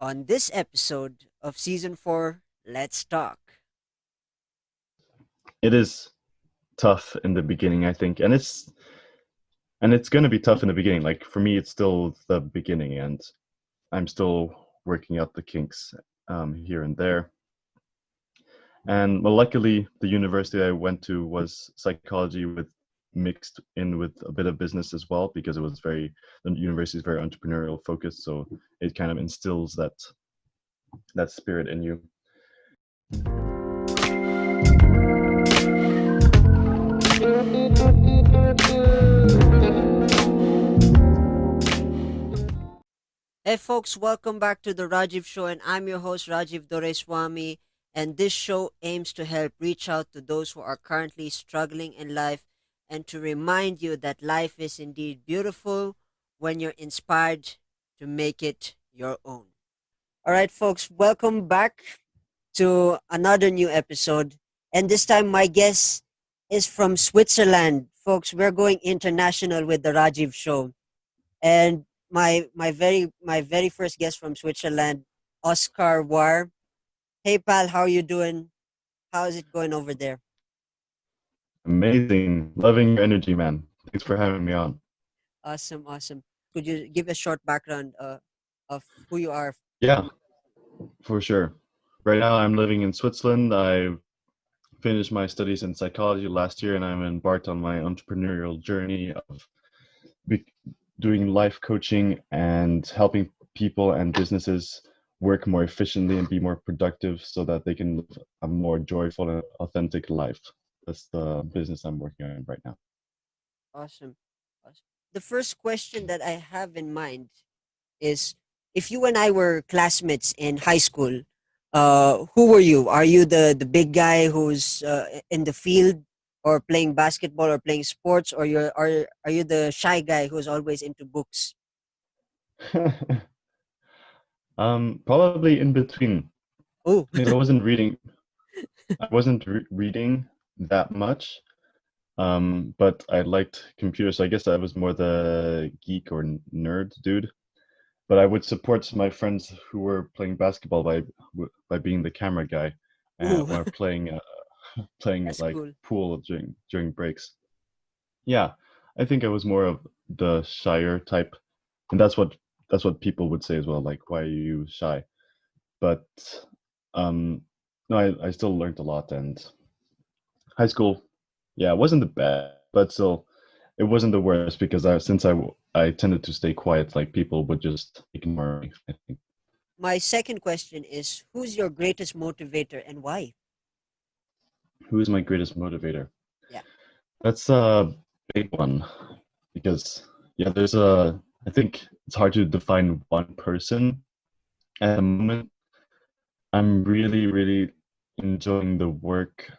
On this episode of Season 4, Let's Talk. It is tough in the beginning, I think, and it's going to be tough in the beginning. Like for me, it's still the beginning, and I'm still working out the kinks here and there. And well, luckily, the university I went to was psychology with mixed in with a bit of business as well, because the university is very entrepreneurial focused, so it kind of instills that spirit in you. Hey folks, welcome back to the Rajiv Show, and I'm your host Rajiv Doreswamy. And this show aims to help reach out to those who are currently struggling in life and to remind you that life is indeed beautiful when you're inspired to make it your own. All right, folks, welcome back to another new episode. And this time, my guest is from Switzerland. Folks, we're going international with the Rajiv Show. And my very first guest from Switzerland, Oskar Woehr. Hey pal, how you doing? How is it going over there? Amazing, loving your energy, man. Thanks for having me on. Awesome, awesome. Could you give a short background of who you are? Yeah, for sure. Right now, I'm living in Switzerland. I finished my studies in psychology last year, and I'm embarked on my entrepreneurial journey of be- doing life coaching and helping people and businesses work more efficiently and be more productive so that they can live a more joyful and authentic life. That's the business I'm working on right now. Awesome, awesome. The first question that I have in mind is, if you and I were classmates in high school, who were you? Are you the big guy who's in the field or playing basketball or playing sports, or are you the shy guy who's always into books? Probably in between. Oh, Because I wasn't reading that much. But I liked computers, so I guess I was more the geek or nerd dude. But I would support my friends who were playing basketball by being the camera guy, ooh, or playing playing that's like cool. pool during breaks. Yeah, I think I was more of the shyer type, and that's what people would say as well. Like, why are you shy? But um, no, I still learned a lot, and high school, yeah, it wasn't the best, but still, it wasn't the worst because I tended to stay quiet. Like people would just ignore me, I think. My second question is, who's your greatest motivator and why? Who is my greatest motivator? Yeah. That's a big one because yeah, I think it's hard to define one person at the moment. I'm really, really enjoying the work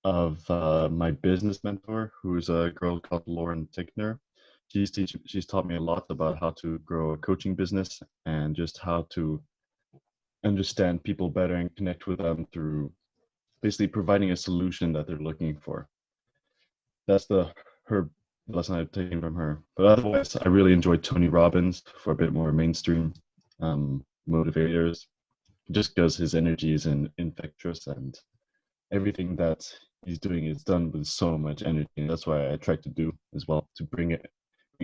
of my business mentor, who's a girl called Lauren Tickner. She's taught me a lot about how to grow a coaching business and just how to understand people better and connect with them through basically providing a solution that they're looking for. That's the her lesson I've taken from her. But otherwise, I really enjoyed Tony Robbins for a bit more mainstream motivators, just because his energy is infectious and everything that he's doing is done with so much energy. And that's why I try to do as well, to bring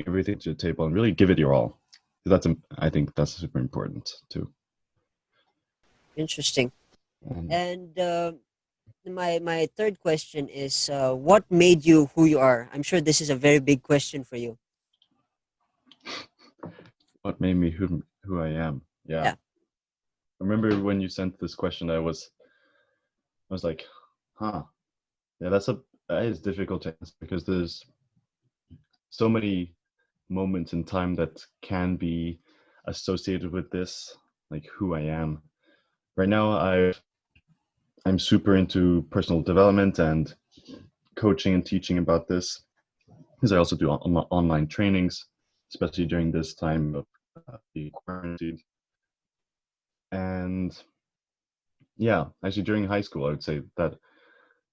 everything to the table and really give it your all. I think that's super important too. Interesting. And And my third question is, what made you who you are? I'm sure this is a very big question for you. what made me who I am? Yeah, Yeah. I remember when you sent this question, I was like, huh, yeah, that is difficult to answer because there's so many moments in time that can be associated with this, like who I am. Right now, I'm super into personal development and coaching and teaching about this because I also do online trainings, especially during this time of the quarantine. And yeah, actually, during high school, I would say that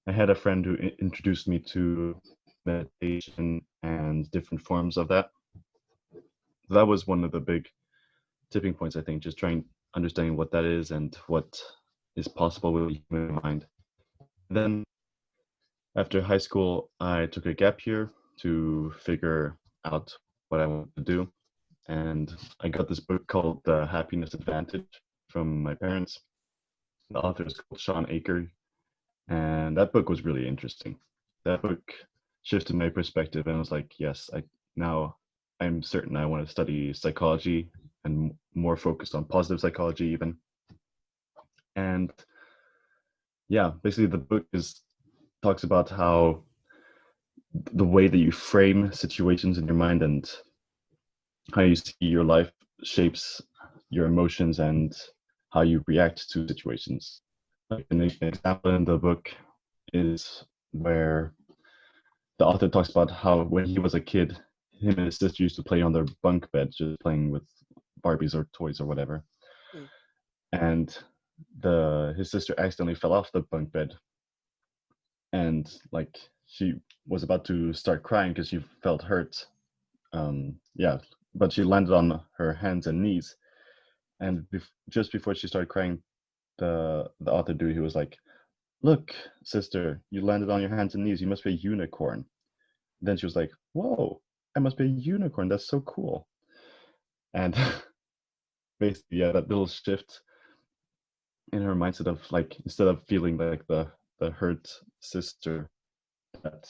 I had a friend who introduced me to meditation and different forms of that. That was one of the big tipping points, I think, just trying. understanding what that is and what is possible with the human mind. Then after high school, I took a gap year to figure out what I wanted to do. And I got this book called The Happiness Advantage from my parents. The author is called Shawn. And that book was really interesting. That book shifted my perspective, and I was like, yes, now I'm certain I want to study psychology and more focused on positive psychology even. And yeah, basically the book is talks about how the way that you frame situations in your mind and how you see your life shapes your emotions and how you react to situations. Like an example in the book is where the author talks about how when he was a kid, him and his sister used to play on their bunk beds, just playing with Barbies or toys or whatever. Mm. And the his sister accidentally fell off the bunk bed, and like she was about to start crying because she felt hurt. Yeah, but she landed on her hands and knees, and just before she started crying, the author dude, he was like, "Look, sister, you landed on your hands and knees. You must be a unicorn." Then she was like, "Whoa, I must be a unicorn. That's so cool." And basically, yeah, that little shift in her mindset of like instead of feeling like the hurt sister that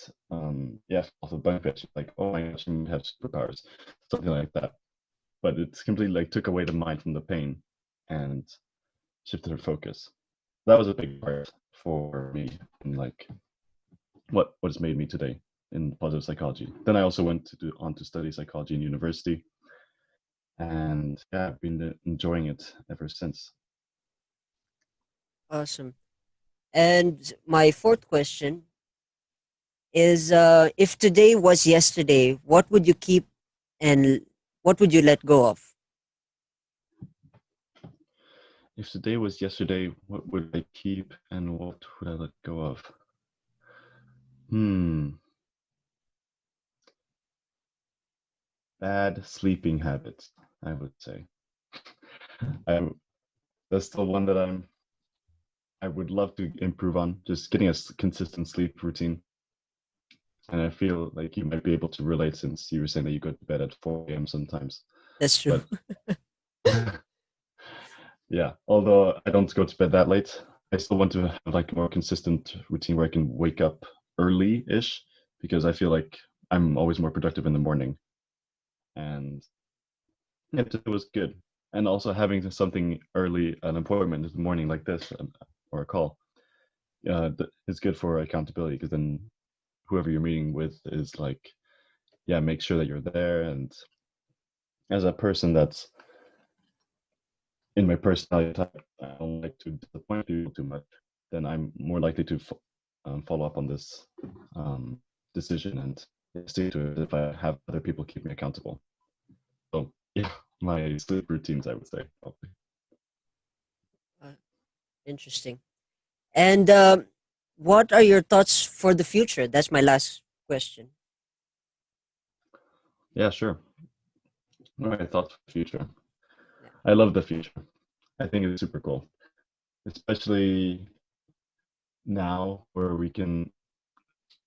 yeah off the bunk bed, she's like, "Oh my gosh, she might have superpowers," something like that. But it's completely like took away the mind from the pain and shifted her focus. That was a big part for me in like what has made me today in positive psychology. Then I also went to on to study psychology in university, and yeah, I've been enjoying it ever since. Awesome. And my fourth question is, if today was yesterday, what would you keep and what would you let go of? If today was yesterday, what would I keep and what would I let go of? Hmm, bad sleeping habits, I would say. I'm That's still one that I would love to improve on, just getting a consistent sleep routine. And I feel like you might be able to relate since you were saying that you go to bed at 4 a.m. sometimes. That's true. But yeah, although I don't go to bed that late, I still want to have like a more consistent routine where I can wake up early-ish because I feel like I'm always more productive in the morning. And it was good. And also having something early, an appointment in the morning like this or a call, is good for accountability because then whoever you're meeting with is like, yeah, make sure that you're there. And as a person that's in my personality type, I don't like to disappoint people too much, then I'm more likely to follow up on this um, decision and stick to it if I have other people keep me accountable. So yeah, my sleep routines, I would say, probably. Uh, Interesting. And what are your thoughts for the future? That's my last question. Yeah, sure. All right, thoughts for the future. Yeah. I love the future. I think it's super cool, especially now where we can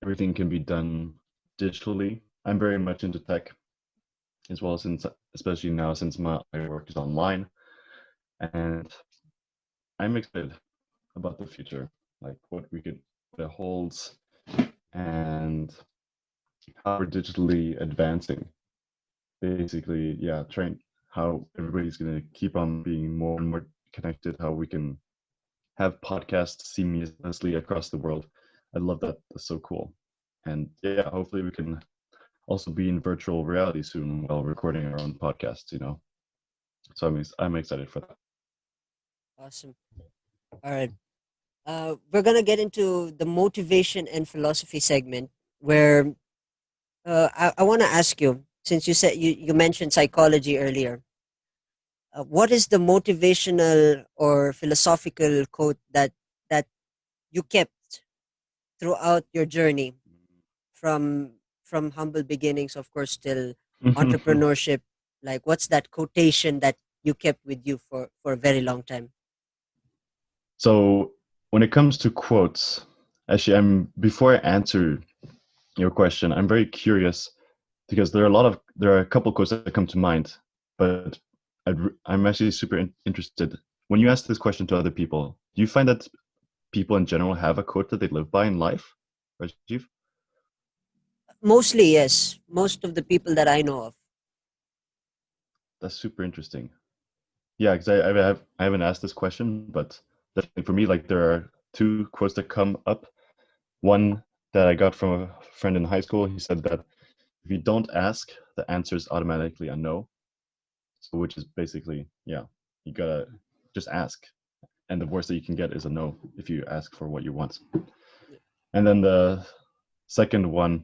everything can be done digitally. I'm very much into tech as well, since especially now since my work is online, and I'm excited about the future, like what it holds, and how we're digitally advancing. Basically, yeah, trying how everybody's going to keep on being more and more connected. How we can have podcasts seamlessly across the world. I love that. That's so cool. And yeah, hopefully we can also be in virtual reality soon while recording our own podcast. So I'm excited for that. Awesome. All right. We're gonna get into the motivation and philosophy segment where I want to ask you, since you mentioned psychology earlier, what is the motivational or philosophical quote that you kept throughout your journey from humble beginnings, of course, till entrepreneurship? Like, what's that quotation that you kept with you for a very long time? So when it comes to quotes, actually, I'm before I answer your question, I'm very curious because there are a couple quotes that come to mind, but I'm actually super interested. When you ask this question to other people, do you find that people in general have a quote that they live by in life, Rajiv? Mostly, yes. Most of the people that I know of. That's super interesting. Yeah, because I haven't asked this question, but definitely for me, like there are two quotes that come up. One that I got from a friend in high school. He said that if you don't ask, the answer is automatically a no. So which is basically, yeah, you gotta just ask. And the worst that you can get is a no if you ask for what you want. And then the second one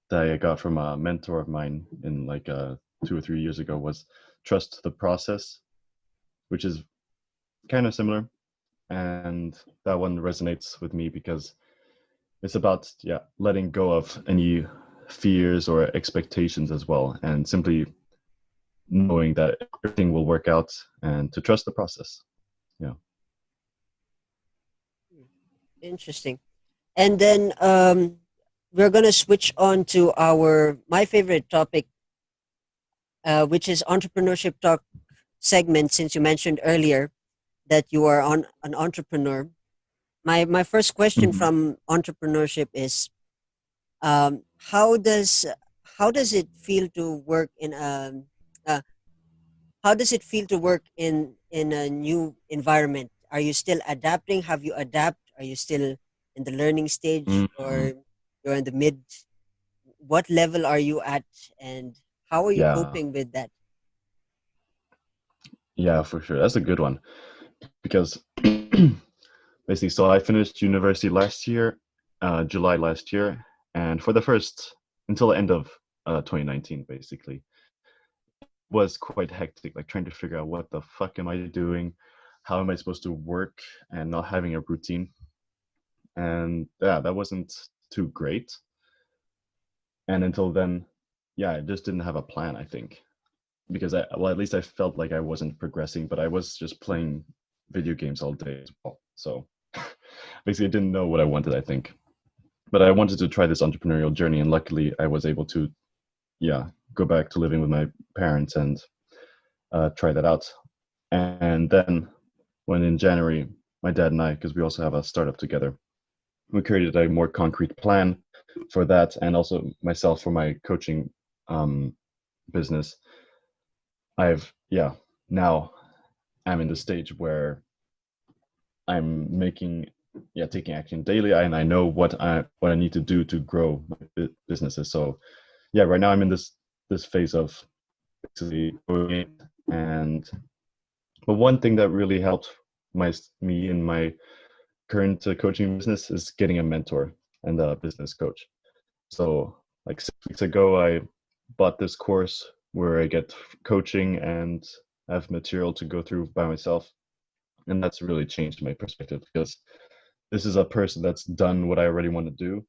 that I got from a mentor of mine in like 2 or 3 years ago was trust the process, which is kind of similar. And that one resonates with me because it's about, yeah, letting go of any fears or expectations as well, and simply knowing that everything will work out and to trust the process. Yeah. Hmm, interesting. And then we're gonna switch on to our my favorite topic, which is entrepreneurship talk segment. Since you mentioned earlier that you are on an entrepreneur, my first question Mhm. from entrepreneurship is, um, how does how does it feel to work in a uh, how does it feel to work in a new environment? Are you still adapting? Have you adapt? Are you still in the learning stage, Mhm. or you're in the mid? What level are you at, and how are you Yeah. coping with that? Yeah, for sure. That's a good one because basically, so I finished university last year, July last year, and for the first until the end of 2019, basically, was quite hectic. Like trying to figure out what the fuck am I doing, how am I supposed to work, and not having a routine. And yeah, that wasn't too great. And until then, yeah, I just didn't have a plan. I think because well, at least I felt like I wasn't progressing, but I was just playing video games all day as well. So basically, I didn't know what I wanted. I think, but I wanted to try this entrepreneurial journey, and luckily, I was able to, yeah, go back to living with my parents and try that out. And then, when in January, my dad and I, because we also have a startup together, we created a more concrete plan for that, and also myself for my coaching um, business. I've yeah now I'm in the stage where I'm making yeah taking action daily, and I know what I need to do to grow my businesses. So yeah, right now I'm in this phase of basically growing it. And but one thing that really helped me in my current coaching business is getting a mentor and a business coach. So like 6 weeks ago, I bought this course where I get coaching and have material to go through by myself, and that's really changed my perspective because this is a person that's done what I already want to do,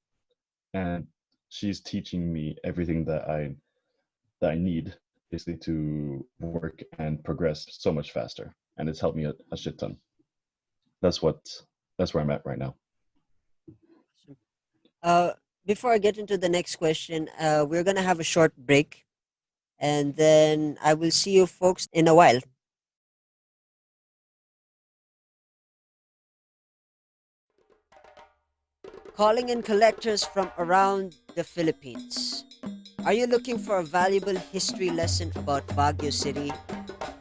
and she's teaching me everything that I need basically to work and progress so much faster, and it's helped me a shit ton. That's what that's where I'm at right now. Awesome. Uh, Before I get into the next question, we're gonna have a short break, and then I will see you folks in a while. Calling in collectors from around the Philippines. Are you looking for a valuable history lesson about Baguio City,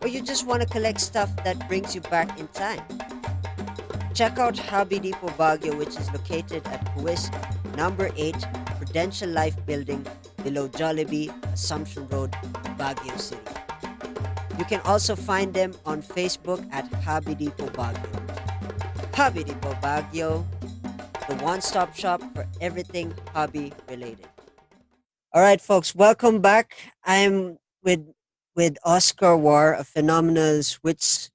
or you just want to collect stuff that brings you back in time? Check out Hobby Depot Baguio, which is located at Kuwis number 8 Prudential Life Building below Jollibee, Assumption Road, Baguio City. You can also find them on Facebook at Hobby Depot Baguio. Hobby Depot Baguio, the one-stop shop for everything hobby related. All right, folks, welcome back. I'm with Oskar Woehr, a phenomenal Swiss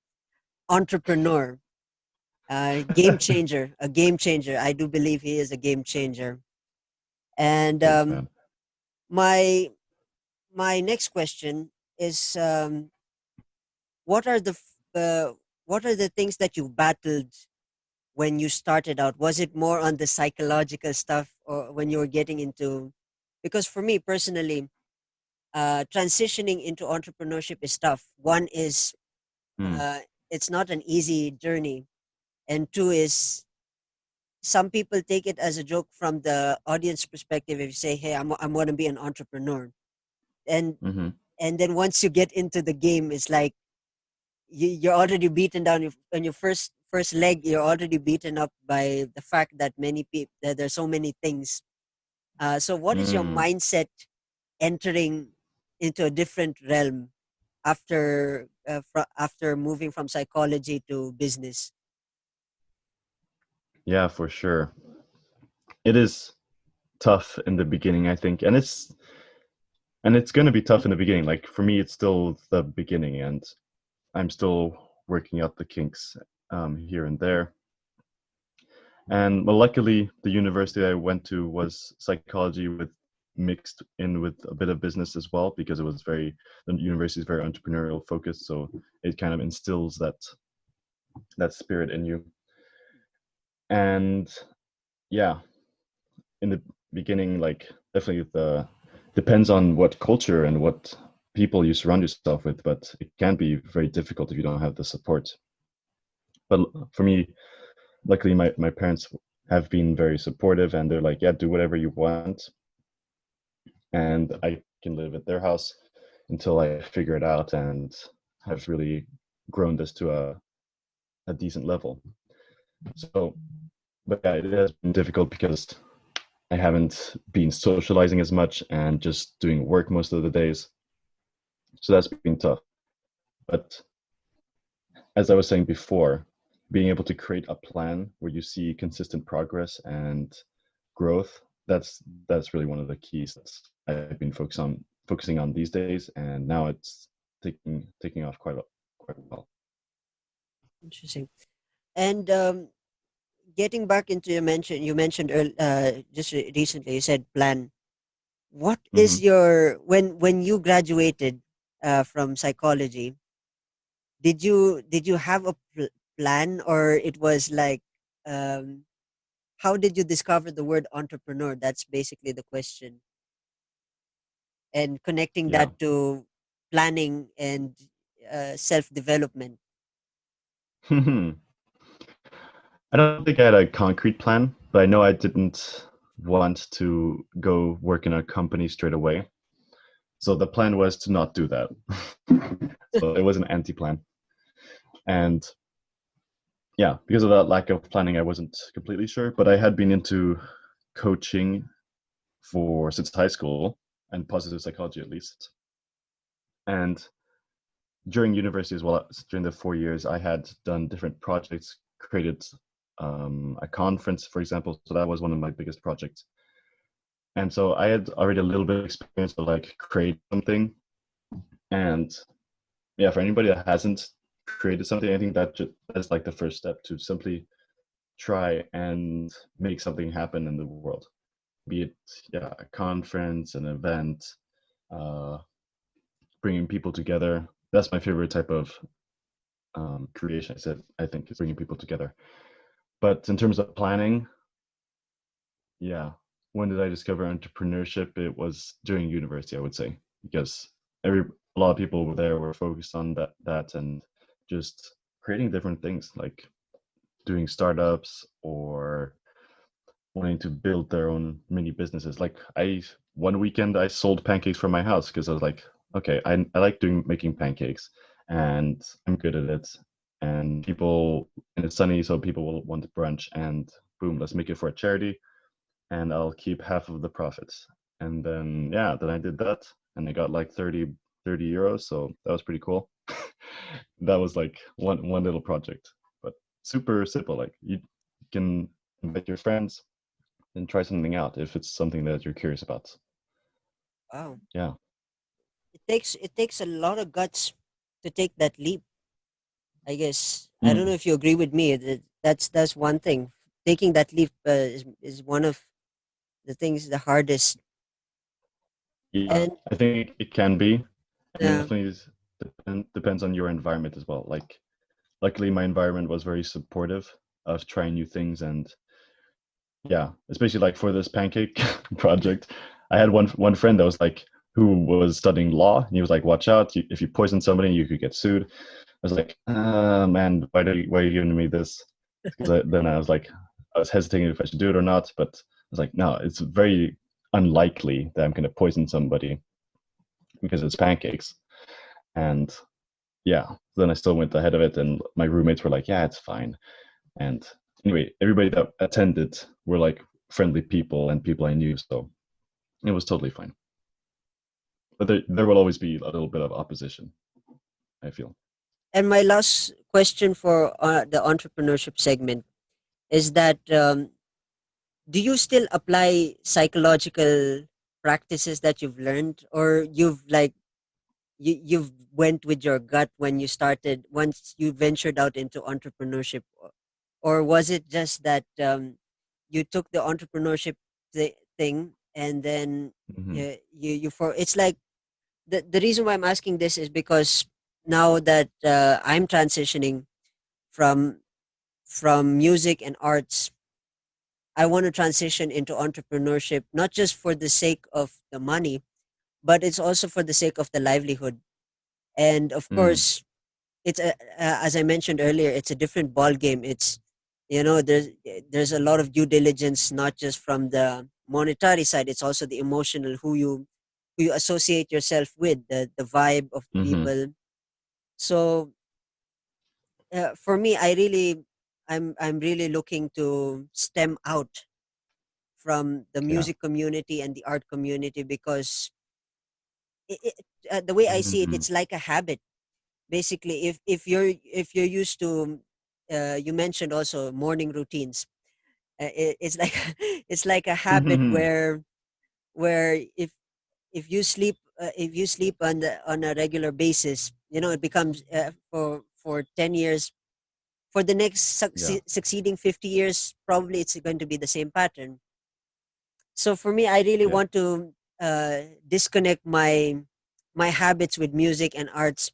entrepreneur, a game changer. I do believe he is a game changer. And Thanks, man. my my next question is, what are what are the things that you battled when you started out? Was it more on the psychological stuff, or when you were getting into? Because for me personally, transitioning into entrepreneurship is tough. One is, Hmm. uh, it's not an easy journey, and two is, some people take it as a joke from the audience perspective. If you say, "Hey, I'm going to be an entrepreneur," and Mm-hmm. then once you get into the game, it's like you're already beaten down. On your first leg, you're already beaten up by the fact that many people, that there's so many things. So what is your Mm. mindset entering into a different realm after after moving from psychology to business? Yeah, for sure. It is tough in the beginning, I think, and it's going to be tough in the beginning. Like for me, it's still the beginning, and I'm still working out the kinks here and there. And well, luckily, the university I went to was psychology with mixed in with a bit of business as well, because the university is very entrepreneurial focused, so it kind of instills that spirit in you. And yeah, in the beginning, like definitely the depends on what culture and what people you surround yourself with, but it can be very difficult if you don't have the support. But for me, luckily my parents have been very supportive, and they're like, yeah, do whatever you want, and I can live at their house until I figure it out and have really grown this to a decent level. So, but yeah, it has been difficult because I haven't been socializing as much and just doing work most of the days. So that's been tough. But as I was saying before, being able to create a plan where you see consistent progress and growth, that's really one of the keys that I've been focusing on these days, and now it's taking off quite well. Interesting. And getting back into you mentioned just recently, you said plan. What is Hmm. your, when you graduated from psychology, did you have a plan, or it was like, um, how did you discover the word entrepreneur? That's basically the question, and connecting Yeah. that to planning and self development. I don't think I had a concrete plan, but I know I didn't want to go work in a company straight away. So the plan was to not do that. So it was an anti-plan. And yeah, because of that lack of planning, I wasn't completely sure, but I had been into coaching for since high school and positive psychology at least. And during university as well, during the 4 years, I had done different projects, created a conference, for example. So that was one of my biggest projects. And so I had already a little bit of experience of like create something. And yeah, for anybody that hasn't created something, I think that's like the first step, to simply try and make something happen in the world, be it yeah, a conference, an event, uh, bringing people together. That's my favorite type of creation. I think is bringing people together. But in terms of planning, yeah, when did I discover entrepreneurship? It was during university, I would say, because a lot of people were there were focused on that and just creating different things, like doing startups or wanting to build their own mini businesses. Like I one weekend I sold pancakes from my house because I was like, okay, I like doing making pancakes and I'm good at it. And it's sunny, so people will want brunch, and boom, let's make it for a charity and I'll keep half of the profits. And then yeah, then I did that and I got like 30 euros, so that was pretty cool. That was like one little project, but super simple. Like you can invite your friends and try something out if it's something that you're curious about. Wow, Yeah. it takes a lot of guts to take that leap. I guess I don't know Mm. if you agree with me. That's one thing. Taking that leap is one of the things, the Yeah, hardest. yeah. And I think it can be, and it uh, definitely is. depends on your environment as well. Like, luckily, my environment was very supportive of trying new things, and yeah, especially like for this pancake project, I had one friend that was like who was studying law, and he was like, "Watch out! If you poison somebody, you could get sued." I was like, man, why are you giving me this?" Because then I was like, I was hesitating if I should do it or not, but I was like, no, it's very unlikely that I'm going to poison somebody because it's pancakes. And yeah, then I still went ahead of it, and my roommates were like, yeah, it's fine. And anyway, everybody that attended were like friendly people and people I knew, so it was totally fine. But there will always be a little bit of opposition, I feel. And my last question for the entrepreneurship segment is that do you still apply psychological practices that you've learned, or you've like you've went with your gut when you started once you ventured out into entrepreneurship, or was it just that you took the entrepreneurship thing and then Hmm. you for it's like the reason why I'm asking this is because now that I'm transitioning from music and arts, I want to transition into entrepreneurship, not just for the sake of the money, but it's also for the sake of the livelihood. And of Mm. course, it's as I mentioned earlier, it's a different ball game. It's there's a lot of due diligence, not just from the monetary side. It's also the emotional, who you associate yourself with, the vibe of the Hmm. people. So for me, I'm really looking to stem out from the Yeah. music community and the art community because the way I see it, Hmm. it's like a habit. Basically, if you're used to, you mentioned also morning routines. It's like it's like a habit where if you sleep on a regular basis, it becomes for 10 years. For the next Yeah. succeeding 50 years, probably it's going to be the same pattern. So for me, I really Yeah. want to disconnect my habits with music and arts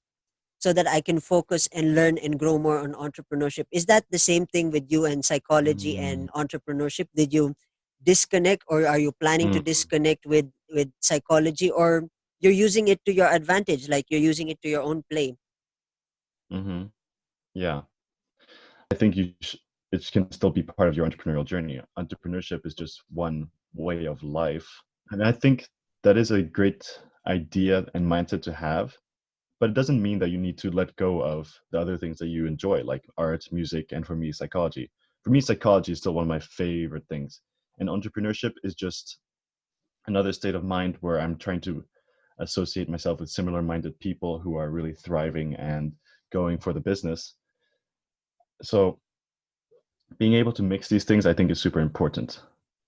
so that I can focus and learn and grow more on entrepreneurship. Is that the same thing with you and psychology Mm. and entrepreneurship? Did you disconnect, or are you planning to Mm. disconnect with psychology, or you're using it to your advantage, like you're using it to your own play? Hmm. Yeah. I think it can still be part of your entrepreneurial journey. Entrepreneurship is just one way of life. And I think that is a great idea and mindset to have, but it doesn't mean that you need to let go of the other things that you enjoy, like art, music, and for me, psychology. For me, psychology is still one of my favorite things. And entrepreneurship is just another state of mind where I'm trying to associate myself with similar minded people who are really thriving and going for the business. So being able to mix these things, I think, is super important.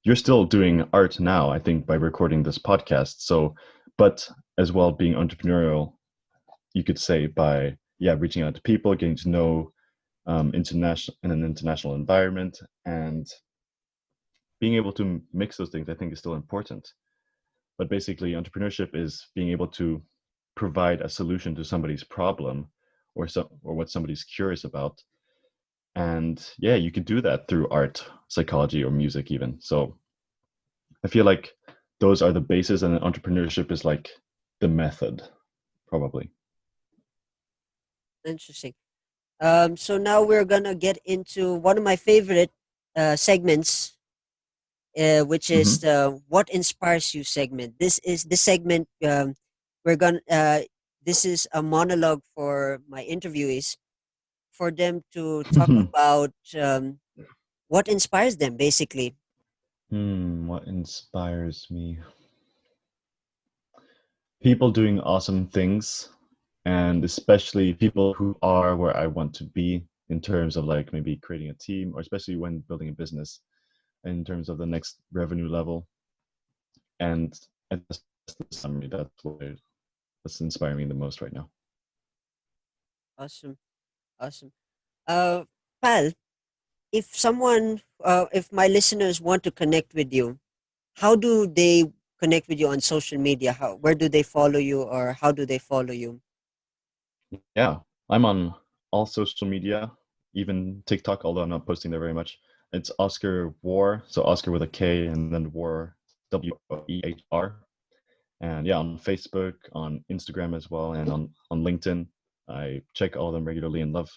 You're still doing art now, I think, by recording this podcast. So, but as well, being entrepreneurial, you could say, by reaching out to people, getting to know international in an international environment, and being able to mix those things, I think, is still important. But basically, entrepreneurship is being able to provide a solution to somebody's problem, or what somebody's curious about. And yeah, you could do that through art, psychology, or music even. So I feel like those are the bases, and entrepreneurship is like the method, probably. Interesting. So now we're gonna get into one of my favorite segments, which is Hmm. the "What Inspires You" segment. This segment. We're gonna. This is a monologue for my interviewees, for them to talk about what inspires them, basically. What inspires me? People doing awesome things, and especially people who are where I want to be in terms of like maybe creating a team, or especially when building a business in terms of the next revenue level. And that's the summary. That's inspiring me the most right now. Awesome, awesome. Uh, Pal, if my listeners want to connect with you, how do they connect with you on social media? Where do they follow you, or how do they follow you? Yeah, I'm on all social media, even TikTok, although I'm not posting there very much. It's Oskar Woehr, so Oscar with a K and then Woehr, Wehr. And yeah, on Facebook, on Instagram as well, and on LinkedIn. I check all of them regularly and love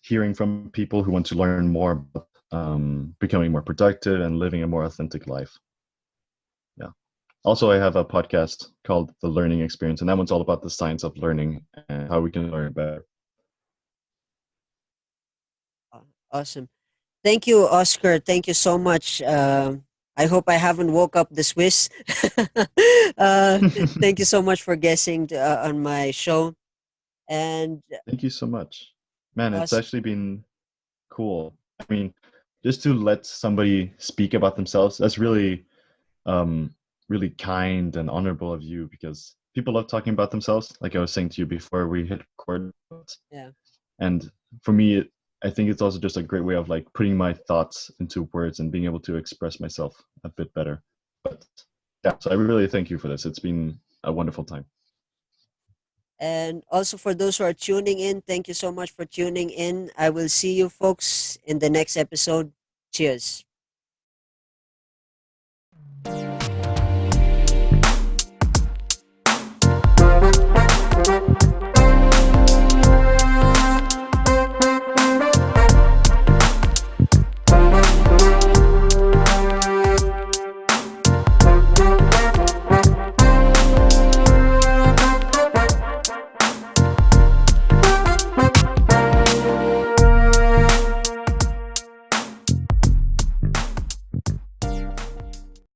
hearing from people who want to learn more about becoming more productive and living a more authentic life. Yeah. Also, I have a podcast called The Learning Experience, and that one's all about the science of learning and how we can learn better. Awesome. Thank you, Oscar. Thank you so much. I hope I haven't woke up the Swiss. uh, Thank you so much for guessing on my show. And Thank you so much. Man, it's us, actually been cool. I mean, just to let somebody speak about themselves, that's um really kind and honorable of you because people love talking about themselves, like I was saying to you before we hit record. yeah. And for me, I think it's also just a great way of like putting my thoughts into words and being able to express myself a bit better. But yeah, so I really thank you for this. It's been a wonderful time. And also for those who are tuning in, thank you so much for tuning in. I will see you folks in the next episode. Cheers.